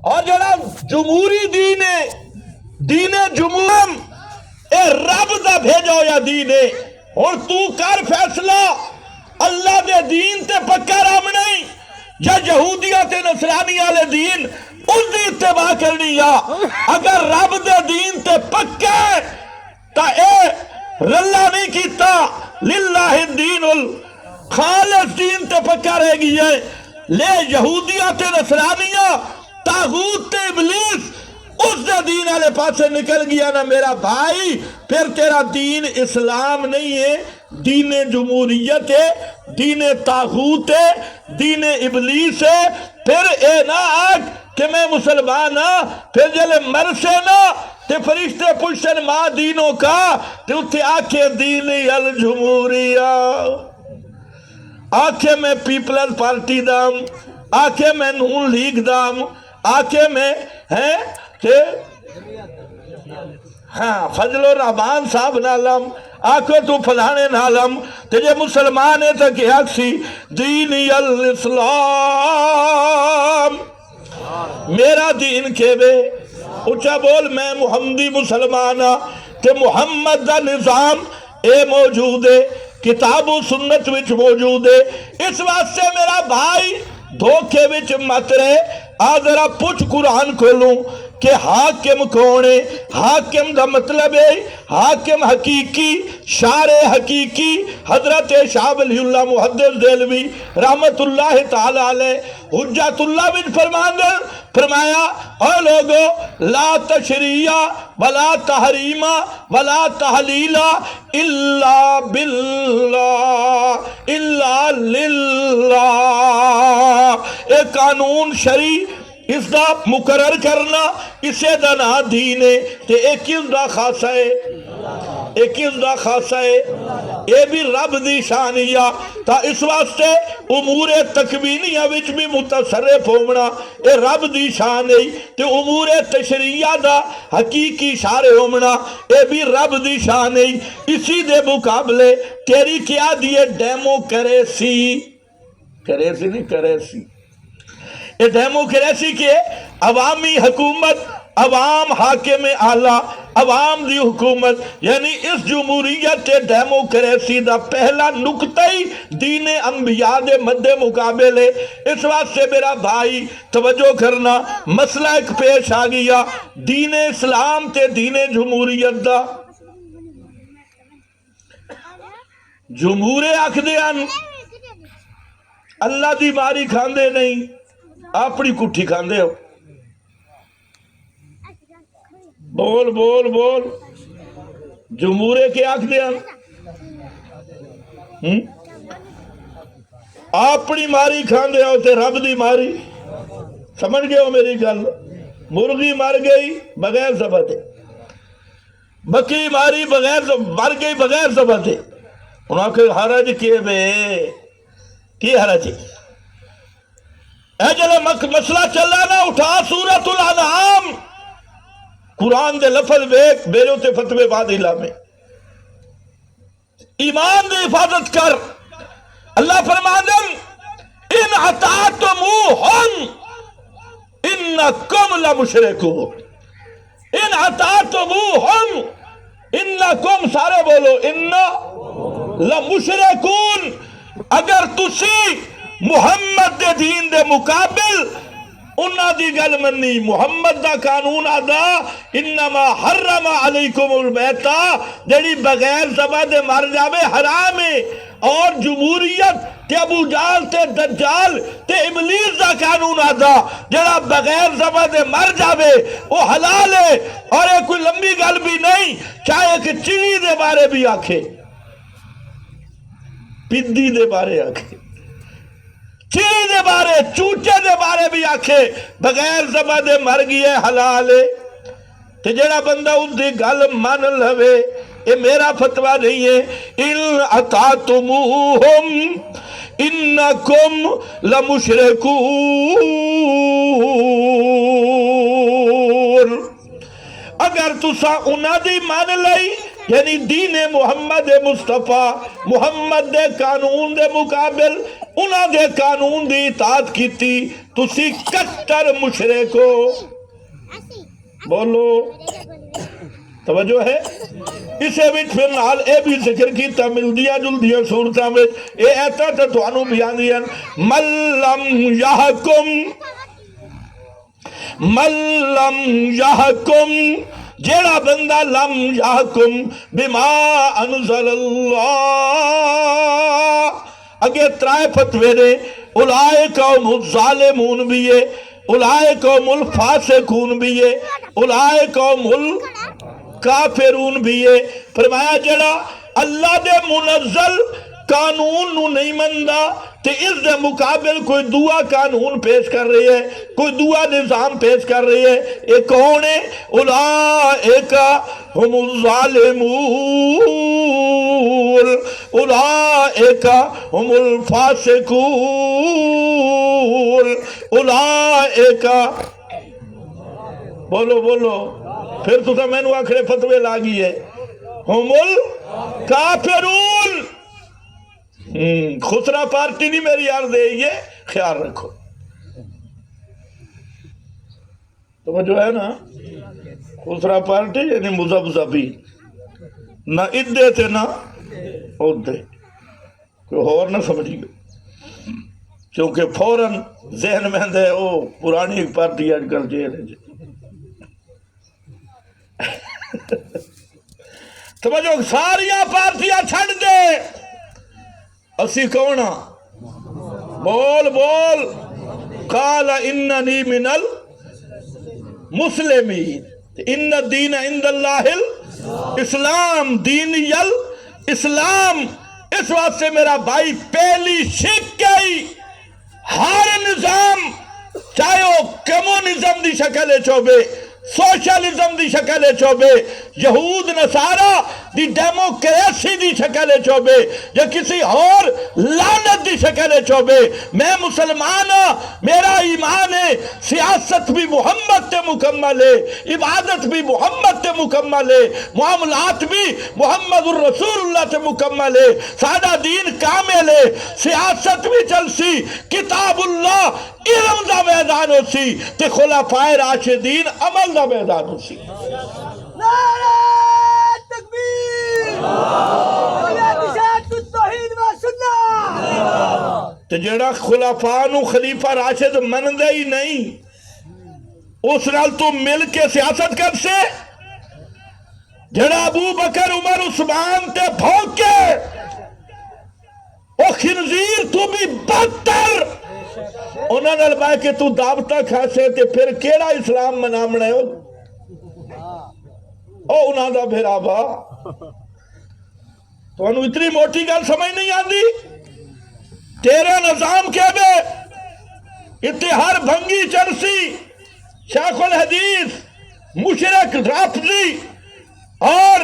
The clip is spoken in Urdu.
اور جڑا جمہوری دین ہے، دین جمہور اے رب دا بھیجا ہویا دین ہے۔ اور تو کر فیصلہ اللہ دے دین تے پکا رام نہیں یا یہودیہ تے نصرانی والے دین اس دی اتباع کرنی یا اگر رب دے دین تے پکا ہے تا اے رلہ نہیں کیتا للہ الدین الخالص دین تے پکا رہ گئی ہے۔ لے یہودیہ تے نصرانیہ طاغوت تے ابلیس اس دے دین والے پاسے نکل گیا نا میرا بھائی، پھر تیرا دین اسلام نہیں ہے، دین جمہوریت ہے، دین طاغوت ہے، دین ابلیس ہے۔ پھر اے نہ آگ کہ میں مسلمان ہاں، پھر جلے مرسے نا تے فرشتے پوچھن ماں دینوں کا تے اتھے آکھے دین الجمہوریہ، آکھے میں پیپلز پارٹی دام، آکھے میں نون لیگ دام، آکھے میں ہیں کہ ہاں فضل الرحمان صاحب نالم، آکھو تو فلانے نالم، تجھے مسلمان ہے تک یکسی دینی الاسلام، میرا دین کے بے اچھا بول میں محمدی مسلمانہ کہ محمد دا نظام اے موجود ہے، کتاب و سنت وچ موجود ہے۔ اس واسطے میرا بھائی دھوکے وچ مت رہے، ذرا پوچھ قرآن کھولوں کہ حاکم کون ہے۔ حاکم دا مطلب ہے حاکم حقیقی، شارع حقیقی حضرت شاہ ولی اللہ محدث دہلوی رحمت اللہ تعالی علیہ حجت اللہ بن فرمایا اے لوگو لا تشریع ولا تحریم ولا تحلیل الا باللہ الا للہ۔ ایک قانون شرعی اس دا مقرر کرنا اسے دا نا دین ہے تے ایک اس دا خاصہ ہے، ایک اس دا خاصہ ہے، اے بھی رب دی شانیہ تا اس واسطے امور تکوینیہ وچ بھی متصرف ہومنا اے رب دی شان ہے تے امور تشریعہ دا حقیقی شارع ہومنا اے بھی رب دی شان ہے۔ اسی دے مقابلے تیری کیا دیئے ڈیموکریسی، کریسی نہیں کریسی، یہ ڈیموکریسی کے عوامی حکومت، عوام حاکم اعلیٰ، عوام دی حکومت، یعنی اس جمہوریت ڈیموکریسی دا پہلا نقطہ ہی دین انبیاء دے مد مقابلے۔ اس واسطے میرا بھائی توجہ کرنا، مسئلہ ایک پیش آ گیا دین اسلام تے دین جمہوریت دا۔ جمہورے آکھدیان اللہ دی ماری کھاندے نہیں، اپنی کٹھی کھاندے ہو، بول بول بول، جمہورے کے آکھ دیا اپنی ماری کھاندے ہو تے رب دی ماری، سمجھ گئے ہو میری گل؟ مرغی مر گئی بغیر ذبح دے، بکری ماری مر گئی بغیر ذبح دے، انہوں نے کہا حرج کیے بے کی حرج ہے؟ اے جلے مسئلہ چلا نا اٹھا سورۃ الانعام، قرآن دے لفظ بیک بیروں تے فتوے بادلہ میں ایمان دے حفاظت کر۔ اللہ فرماندن ان اطاعتموہم انکم لمشرکون، ان اطاعتموہم انکم سارے بولو انا لمشرکون، اگر تسی محمد دے دین دے مقابل انہاں دی گل منی، محمد دا قانون آدھا انما حرم علیکم المیتہ، جڑی بغیر ذبح دے مر جاوے حرام ہے، اور جمہوریت تے ابو جال تے دجال تے ابلیس دا قانون آدھا جڑا بغیر ذبح دے مر جاوے وہ حلال ہے۔ اور یہ کوئی لمبی گل بھی نہیں، چاہے کہ چڑی دے بارے بھی آکھے، پدی دے بارے آکھے، چیری دے بارے، چوچے دے بارے بھی آکھے، بغیر ذبح دے مر گئے حلال ہے۔ تے جڑا بندہ اس دی گل مان لوے، یہ میرا فتویٰ نہیں ہے، ان اطاعتموہم انکم لمشرکون، اگر تسا انہاں دی مان لئی یعنی دین محمد مصطفیٰ محمد دے قانون دے مقابل انہاں دے قانون دی اطاعت کیتی تسی کٹر مشرک ہو. بولو توجہ ہے. اسے وچ پھر نال اے بھی ذکر کیتا ملدیاں جلدیاں صورتاں وچ اے ایتا تے تانوں بیان دیاں من لم یحکم جیڑا بندہ لم یحکم بما انزل اللہ. اگے ترائے فتوے نے اولئک هم الظالمون بھی ہے, اولئک هم الفاسقون بھی ہے, اولئک هم الکافرون بھی ہے. فرمایا جڑا اللہ دے منزل قانون نو نہیں مندا تے اس دے مقابل کوئی دعا قانون پیش کر رہی ہے, کوئی دعا نظام پیش کر رہی ہے, یہ کون ہے؟ اولئک هم الظالمون اولئک هم الفاسقون اولئک. بولو بولو پھر تو میں نو آخرے فتوے لاگی ہے ہم الکافرون. خسرا پارٹی نہیں میری عرض ہے, یہ خیال رکھو. تو جو ہے نا خسرا پارٹی یعنی مذہبی نہ ادھے تھے نہ ادھے, کوئی اور نہ سمجھی گئے کیونکہ فوراً ذہن میں دے او پرانی پارٹی آج کل جیل ہے. توجہ ساریاں پارٹیاں چھڑ دے, اسی کون ہاں؟ بول بول. قال اننی من المسلمین. ان الدین عند اللہ الاسلام, دین الاسلام. اس واسطے میرا بھائی پہلی شک گئی ہر نظام چاہے وہ کمیونزم دی شکل چوبے, سوشلزم دی شکل چوبے, یہود نصارہ دی ڈیموکریسی دی شکل چوبے, یا کسی اور لعنت دی شکل چوبے, میں مسلمان ہاں, میرا ایمان ہے, سیاست بھی محمد تے مکمل ہے, عبادت بھی محمد تے مکمل ہے, معاملات بھی محمد الرسول اللہ تے مکمل ہے, سادہ دین کامل ہے, سیاست بھی چلسی, کتاب اللہ علم دا میدان ہو سی, تے خلفائے راشدین عمل دا میدان ہو سی. نعرہ تکبیر, توحید و سنت. تو جڑا خلفاء نو خلیفہ راشد من دے ہی نہیں, اس نال تو مل کے سیاست کر سے. جڑا ابو بکر عمر عثمان تے بھوکے, او خنزیر تو بھی بدتر, انہوں نے لبائے کہ تو دعوتہ کھاسے تے پھر کیڑا اسلام منامنے ہو. او انہوں دا پھر آبا تو انہوں اتنی موٹی گل سمجھ نہیں آندی. تیرے نظام کے بے اتحار بھنگی چرسی, شیخ الحدیث, مشرک رافضی اور